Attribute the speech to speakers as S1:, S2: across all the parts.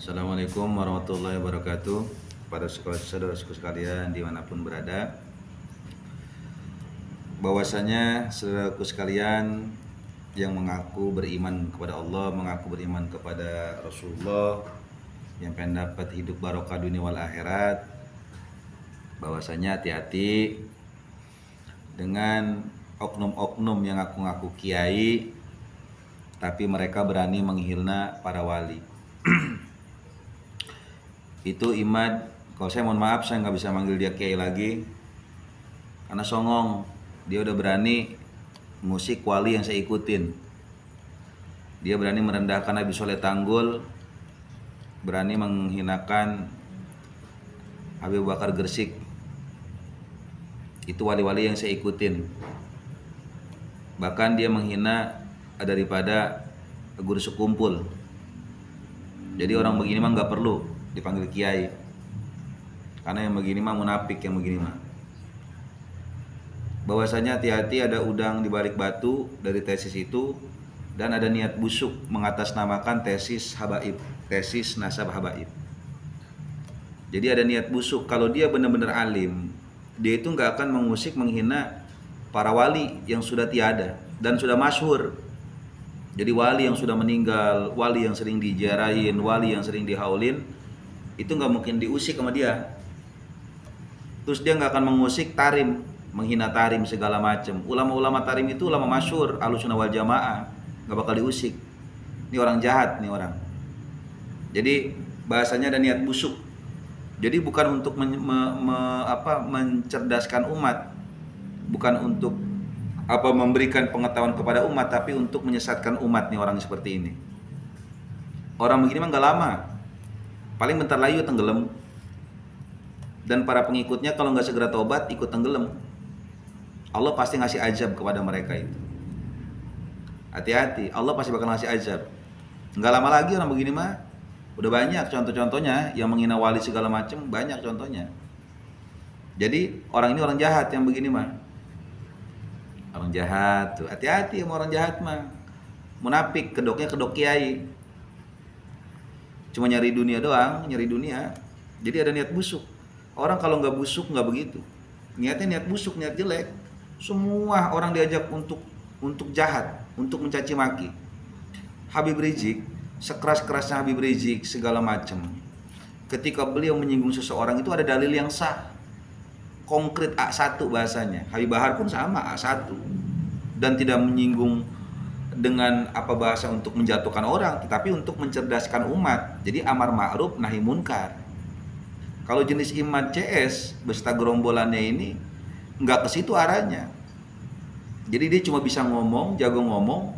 S1: Assalamualaikum warahmatullahi wabarakatuh. Para saudara-saudaraku sekalian dimanapun berada, bahwasanya saudaraku sekalian yang mengaku beriman kepada Allah, mengaku beriman kepada Rasulullah, yang pengen dapat hidup barokah dunia wal akhirat, bahwasanya hati-hati dengan oknum-oknum yang ngaku-ngaku kiai tapi mereka berani menghina para wali. Itu Imad, kalau saya mohon maaf saya nggak bisa manggil dia kiai lagi karena songong. Dia udah berani musik wali yang saya ikutin. Dia berani merendahkan Nabi Soleh Tanggul, berani menghinakan Habib Bakar Gersik. Itu wali-wali yang saya ikutin. Bahkan dia menghina daripada guru sekumpul. Jadi orang begini mah nggak perlu dipanggil kiai, karena yang begini mah munafik, yang begini mah. Bahwasanya hati-hati, ada udang di balik batu dari tesis itu, dan ada niat busuk mengatasnamakan tesis habaib, tesis nasab habaib. Jadi ada niat busuk. Kalau dia benar-benar alim, dia itu nggak akan mengusik, menghina para wali yang sudah tiada dan sudah masyhur. Jadi wali yang sudah meninggal, wali yang sering dijarahin, wali yang sering dihaulin, itu nggak mungkin diusik sama dia. Terus dia nggak akan mengusik tarim, menghina tarim segala macam. Ulama-ulama tarim itu ulama masyhur Ahlussunnah wal Jamaah, nggak bakal diusik. Ini orang jahat nih orang. Jadi bahasanya ada niat busuk. Jadi bukan untuk mencerdaskan umat, bukan untuk memberikan pengetahuan kepada umat, tapi untuk menyesatkan umat nih orang seperti ini. Orang begini mah nggak lama, paling bentar lagi tenggelam. Dan para pengikutnya kalau nggak segera tobat ikut tenggelam. Allah pasti ngasih azab kepada mereka itu. Hati-hati, Allah pasti bakal ngasih azab. Nggak lama lagi orang begini mah udah banyak contoh-contohnya yang menghina wali segala macam, banyak contohnya. Jadi orang ini orang jahat yang begini mah. Orang jahat tuh, hati-hati sama orang jahat mah. Munafik, kedoknya kedok kiai. Cuma nyari dunia doang, nyari dunia. Jadi ada niat busuk. Orang kalau nggak busuk nggak begitu. Niatnya niat busuk, niat jelek. Semua orang diajak untuk jahat, untuk mencaci maki. Habib Rizik, sekeras-kerasnya Habib Rizik segala macam. Ketika beliau menyinggung seseorang itu ada dalil yang sah. Konkret A1 bahasanya. Habib Bahar pun sama A1. Dan tidak menyinggung dengan bahasa untuk menjatuhkan orang, tetapi untuk mencerdaskan umat. Jadi amar ma'ruf nahi munkar. Kalau jenis Imad CS beserta gerombolannya ini nggak ke situ arahnya. Jadi dia cuma bisa ngomong, jago ngomong.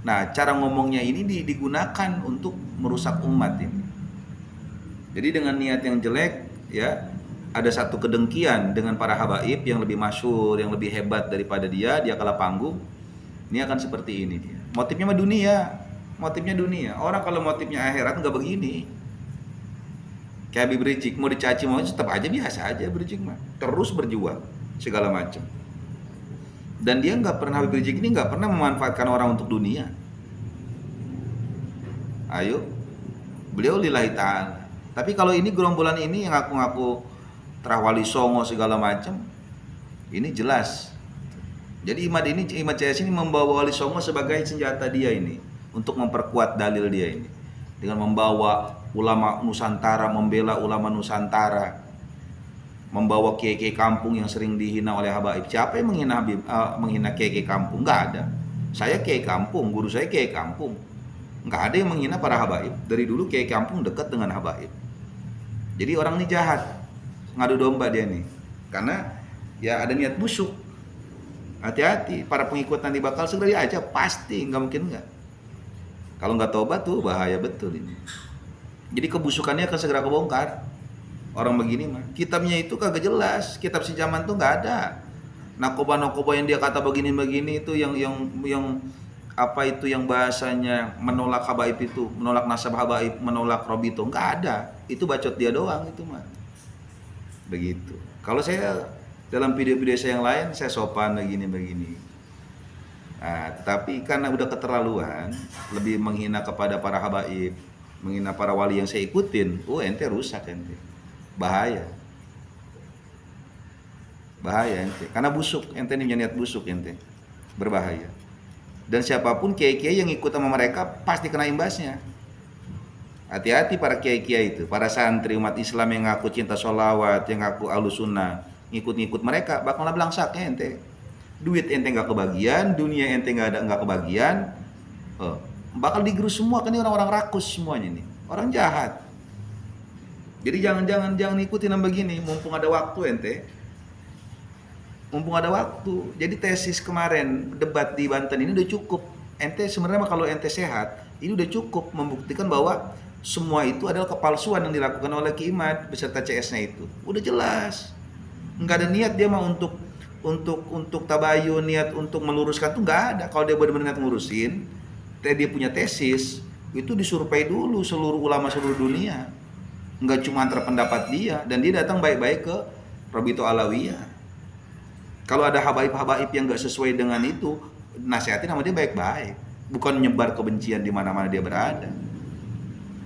S1: Nah, cara ngomongnya ini digunakan untuk merusak umat ini. Jadi dengan niat yang jelek, ya, ada satu kedengkian dengan para habaib yang lebih masyhur, yang lebih hebat daripada dia kalah panggung. Ini akan seperti ini dia. Motifnya mah dunia, motifnya dunia. Orang kalau motifnya akhirat nggak begini. Kayak Habib Rizik mau dicaci mau tetap aja biasa aja Rizik mah. Terus berjuang segala macam. Dan dia nggak pernah, Habib Rizik ini nggak pernah memanfaatkan orang untuk dunia. Ayo, beliau lillahi ta'ala. Tapi kalau ini gerombolan ini yang ngaku-ngaku terawali songo segala macam, ini jelas. Jadi Imad CS ini membawa Wali Songo sebagai senjata dia ini untuk memperkuat dalil dia ini. Dengan membawa ulama Nusantara, membela ulama Nusantara, membawa kiai-kiai kampung yang sering dihina oleh habaib. Siapa yang menghina kiai-kiai kampung? Enggak ada. Saya kiai kampung, guru saya kiai kampung. Enggak ada yang menghina para habaib. Dari dulu kiai kampung dekat dengan habaib. Jadi orang ini jahat, ngadu domba dia nih. Karena ya ada niat busuk. Hati-hati, para pengikut nanti bakal segera diajak, pasti, nggak mungkin nggak. Kalau nggak tobat tuh bahaya betul ini. Jadi kebusukannya akan segera kebongkar. Orang begini mah, kitabnya itu kagak jelas, kitab si zaman tuh nggak ada. Nakoba-nakoba yang dia kata begini-begini itu yang bahasanya menolak habaib itu, menolak nasab habaib, menolak robito, nggak ada. Itu bacot dia doang itu mah. Begitu. Kalau saya dalam video-video saya yang lain saya sopan begini. Nah, tapi karena udah keterlaluan lebih menghina kepada para habaib, menghina para wali yang saya ikutin, ente rusak ente. Bahaya. Bahaya ente. Karena busuk, ente ini punya niat busuk ente. Berbahaya. Dan siapapun kiai-kiai yang ikut sama mereka pasti kena imbasnya. Hati-hati para kiai-kiai itu, para santri umat Islam yang ngaku cinta sholawat, yang ngaku ahlus sunnah, ngikut-ngikut mereka, bakal belangsak ente. Duit ente nggak kebagian, dunia ente nggak kebagian, bakal digerus semua, kan ini orang-orang rakus semuanya nih, orang jahat. Jadi jangan ikutin yang begini, mumpung ada waktu ente. Mumpung ada waktu. Jadi tesis kemarin debat di Banten ini udah cukup. Ente sebenarnya kalau ente sehat, ini udah cukup membuktikan bahwa semua itu adalah kepalsuan yang dilakukan oleh Ki Imad beserta CS-nya itu. Udah jelas. Enggak ada niat dia mah untuk tabayun, niat untuk meluruskan tuh enggak ada. Kalau dia benar-benar niat ngurusin, dia punya tesis, itu disurvei dulu seluruh ulama seluruh dunia. Enggak cuma antara pendapat dia, dan dia datang baik-baik ke Robito Alawiyah. Kalau ada habaib-habaib yang enggak sesuai dengan itu, nasihatin sama dia baik-baik, bukan nyebar kebencian di mana-mana dia berada.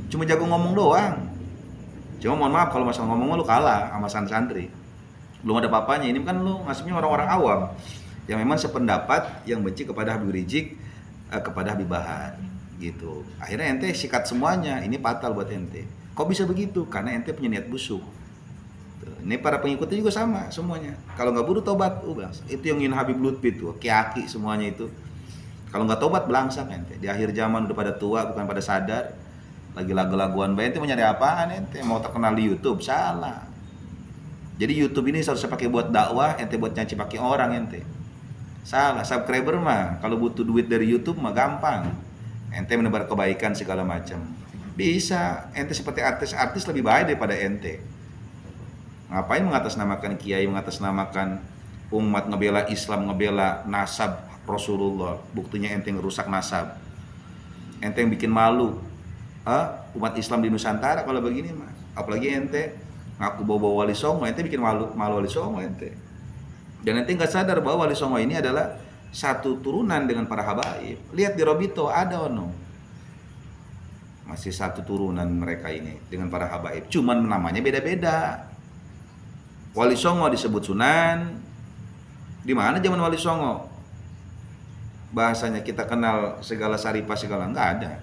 S1: Cuma jago ngomong doang. Cuma mohon maaf kalau masalah ngomong lu kalah sama santri. Belum ada papanya. Ini kan lu ngasihnya orang-orang awam yang memang sependapat, yang benci kepada Habib Rizik, kepada Habib Bahar gitu. Akhirnya ente sikat semuanya. Ini fatal buat ente. Kok bisa begitu? Karena ente punya niat busuk. Ini para pengikutnya juga sama semuanya. Kalau nggak buru tobat, itu yang ingin Habib Lutfi tuh, Ki-Aki semuanya itu. Kalau nggak tobat belangsak ente. Di akhir zaman udah pada tua, bukan pada sadar. Lagi lagu-laguan bae, ente mau nyari apaan ente? Mau terkenal di YouTube? Salah. Jadi YouTube ini harus pakai buat dakwah, ente buat nyaci pakai orang ente. Salah. Subscriber mah kalau butuh duit dari YouTube mah gampang. Ente menebar kebaikan segala macam. Bisa. Ente seperti artis-artis lebih baik daripada ente. Ngapain mengatasnamakan kiai, mengatasnamakan umat, ngebela Islam, ngebela nasab Rasulullah. Buktinya ente ngerusak nasab. Ente yang bikin malu umat Islam di Nusantara kalau begini mah. Apalagi ente ngaku bawa Wali Songo, ente bikin malu Wali Songo ente. Dan ente nggak sadar bahwa Wali Songo ini adalah satu turunan dengan para habaib. Lihat di Robito ada masih satu turunan mereka ini dengan para habaib. Cuman namanya beda-beda. Wali Songo disebut Sunan. Di mana zaman Wali Songo? Bahasanya kita kenal segala saripah segala, nggak ada.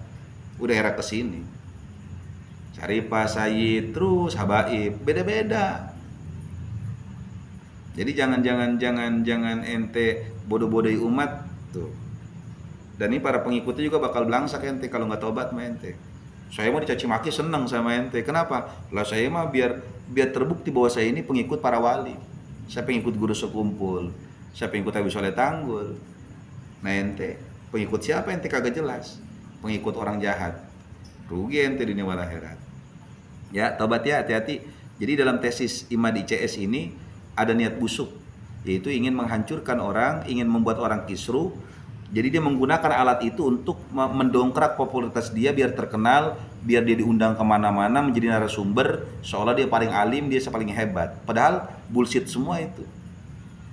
S1: Udah era kesini. Saripah, Sayyid, terus habaib, beda-beda. Jadi jangan ente bodoh-bodohi umat tuh. Dan ini para pengikutnya juga bakal belangsak ente kalau nggak tobat sama ente. Saya mau dicaci maki seneng sama ente. Kenapa? Lah saya mah biar terbukti bahwa saya ini pengikut para wali. Saya pengikut guru sekumpul. Saya pengikut Habib Soleh Tanggul. Nah ente pengikut siapa? Ente kagak jelas. Pengikut orang jahat. Rugi ente di dunia wal akhirat. Ya, tobat ya, hati-hati. Jadi dalam tesis Imad ICS ini ada niat busuk, yaitu ingin menghancurkan orang, ingin membuat orang kisruh. Jadi dia menggunakan alat itu untuk mendongkrak popularitas dia biar terkenal, biar dia diundang kemana-mana menjadi narasumber, seolah dia paling alim, dia paling hebat. Padahal bullshit semua itu.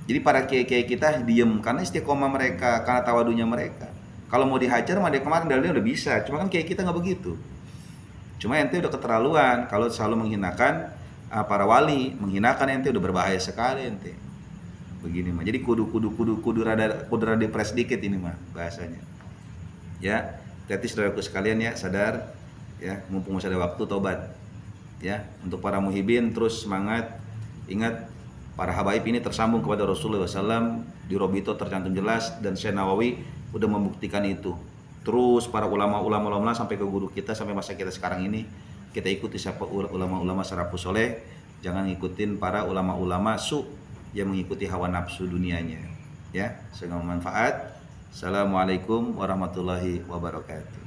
S1: Jadi para kiai-kiai kita diem karena istiqomah mereka, karena tawadunya mereka. Kalau mau dihajar mah dia kemarin dalilnya udah bisa, cuma kan kiai kita nggak begitu. Cuma ente udah keterlaluan kalau selalu menghinakan para wali, menghinakan ente udah berbahaya sekali ente. Begini mah. Jadi kudu rada depres dikit ini mah bahasanya. Ya, hati saudaraku sekalian ya, sadar ya, mumpung masih ada waktu tobat. Ya, untuk para muhibin terus semangat. Ingat para habaib ini tersambung kepada Rasulullah SAW, di Robito tercantum jelas, dan Syekh Nawawi udah membuktikan itu. Terus para ulama-ulama sampai ke guru kita, sampai masa kita sekarang ini, kita ikuti siapa ulama-ulama salafus soleh. Jangan ngikutin para ulama-ulama yang mengikuti hawa nafsu dunianya. Ya, semoga bermanfaat. Assalamualaikum warahmatullahi wabarakatuh.